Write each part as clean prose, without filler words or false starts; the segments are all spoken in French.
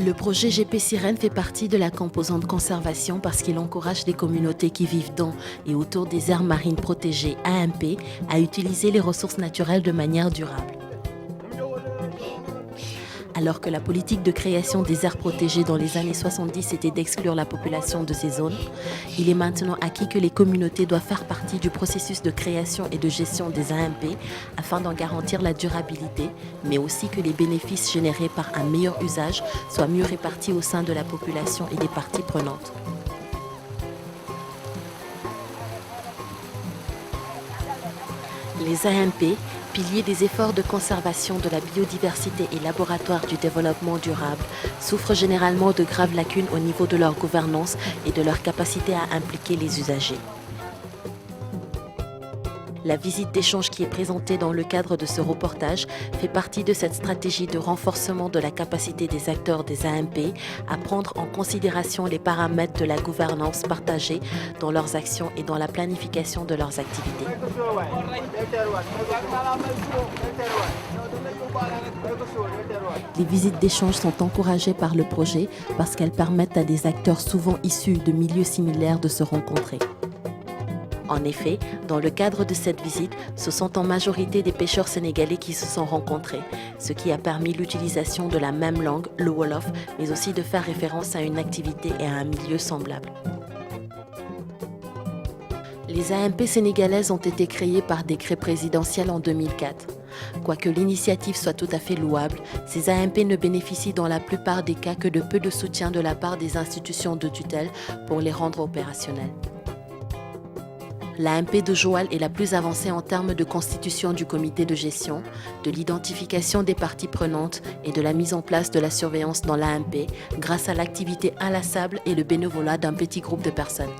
Le projet GP Sirène fait partie de la composante conservation parce qu'il encourage les communautés qui vivent dans et autour des aires marines protégées AMP à utiliser les ressources naturelles de manière durable. Alors que la politique de création des aires protégées dans les années 70 était d'exclure la population de ces zones, il est maintenant acquis que les communautés doivent faire partie du processus de création et de gestion des AMP afin d'en garantir la durabilité, mais aussi que les bénéfices générés par un meilleur usage soient mieux répartis au sein de la population et des parties prenantes. Les AMP, piliers des efforts de conservation de la biodiversité et laboratoires du développement durable, souffrent généralement de graves lacunes au niveau de leur gouvernance et de leur capacité à impliquer les usagers. La visite d'échange qui est présentée dans le cadre de ce reportage fait partie de cette stratégie de renforcement de la capacité des acteurs des AMP à prendre en considération les paramètres de la gouvernance partagée dans leurs actions et dans la planification de leurs activités. Les visites d'échange sont encouragées par le projet parce qu'elles permettent à des acteurs souvent issus de milieux similaires de se rencontrer. En effet, dans le cadre de cette visite, ce sont en majorité des pêcheurs sénégalais qui se sont rencontrés, ce qui a permis l'utilisation de la même langue, le Wolof, mais aussi de faire référence à une activité et à un milieu semblable. Les AMP sénégalaises ont été créées par décret présidentiel en 2004. Quoique l'initiative soit tout à fait louable, ces AMP ne bénéficient dans la plupart des cas que de peu de soutien de la part des institutions de tutelle pour les rendre opérationnelles. L'AMP de Joal est la plus avancée en termes de constitution du comité de gestion, de l'identification des parties prenantes et de la mise en place de la surveillance dans l'AMP grâce à l'activité inlassable et le bénévolat d'un petit groupe de personnes.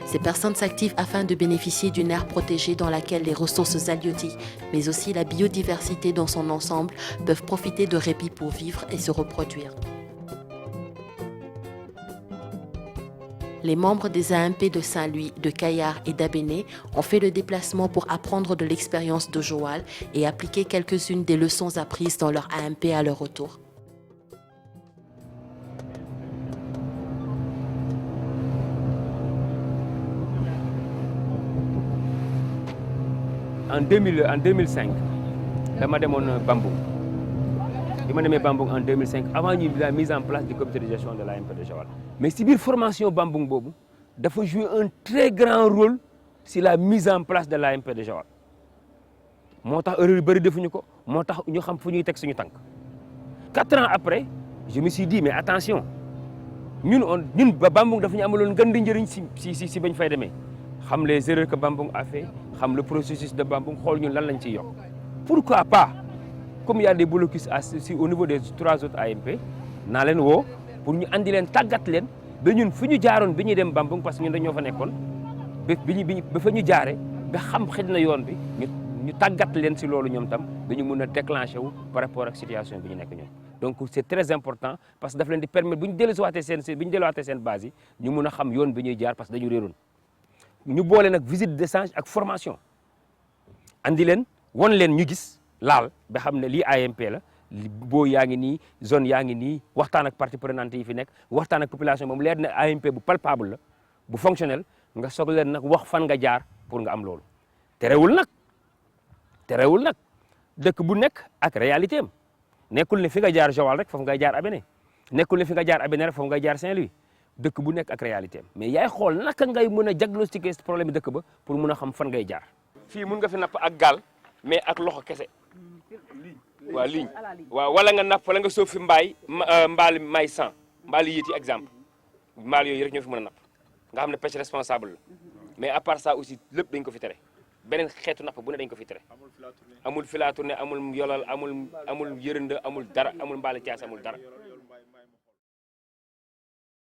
Ces personnes s'activent afin de bénéficier d'une aire protégée dans laquelle les ressources halieutiques, mais aussi la biodiversité dans son ensemble, peuvent profiter de répit pour vivre et se reproduire. Les membres des AMP de Saint-Louis, de Kayar et d'Abéné ont fait le déplacement pour apprendre de l'expérience de Joal et appliquer quelques-unes des leçons apprises dans leur AMP à leur retour. En 2005, dama demoon Bambung. Je suis Bambung en 2005 avant la mise en place du comité de gestion de l'AMP de Joal. Mais si la formation Bambung Bobu, il faut jouer un très grand rôle sur la mise en place de l'AMP de Joal. Motax erreur bari defuñu ko, motax ñu xam fu ñuy tek suñu tank. 4 ans après, je me suis dit mais attention. Ñun Bambung dafa ñu amaloon gën di njëriñ si bañ fay démé. Xam les erreurs que Bambung a fait, xam le processus de Bambung, xol ñun lan lañ ci yok. Pourquoi pas? Comme il y a des blocus au niveau des 3 autres AMP, naa leen woo pour ñu andi leen tàggat leen ba ñun fu ñu jaaroon bi ñuy dem Bambung parce que ñun dañoo fa nekkoon ba fa ñu jaare ba xam xëj na yoon bi ñu tàggat leen si loolu ñoom tam dañu mën a déclencher wu par rapport ak situation bi ñu nekk ñoom. Donc c'est très important parce que daf leen di permettre bu ñu delluwaatee seen base yi ñu mën a xam yoon bi ñuy jaar parce que dañu réeroon. ñu boole nag visite d'échange ak formation andi leen won leen ñu gis. Laal ba xam ne lii AMP la boo yaa ngi nii zone yaa ngi nii waxtaan ak parties prenantes yi fi nekk waxtaan ak population moom leer ne AMP bu palpable la bu fonctionnel nga soog leen nag wax fan nga jaar pour nga am loolu. terewul nag dëkk bu nekk ak réalité am nekkul ne fi nga jaar Joal rek foofu ngay jaar Abéné nekkul ne fi nga jaar Abéné rek foofu ngay jaar Saint-Louis dëkk bu nekk ak réalité am mais yaay xool naka ngay mën a diagnostiquer problème dëkk ba pour mën a xam fan ngay jaar. fii mun nga fi napp ak gaal mais ak loxo kese. waaw ligne waaw wala nga napp wala nga sóob fi mbaali may 100 mbaali yéeti exemple mbaal yooyu rek ñoo fi mën a napp nga xam ne pêche responsable la mais à part ça aussi lépp dañ ko fi tere beneen xeetu napp bu ne dañ ko fi tere amul filature ne amul yolal amul yërënd amul dara amul mbaali caas amul dara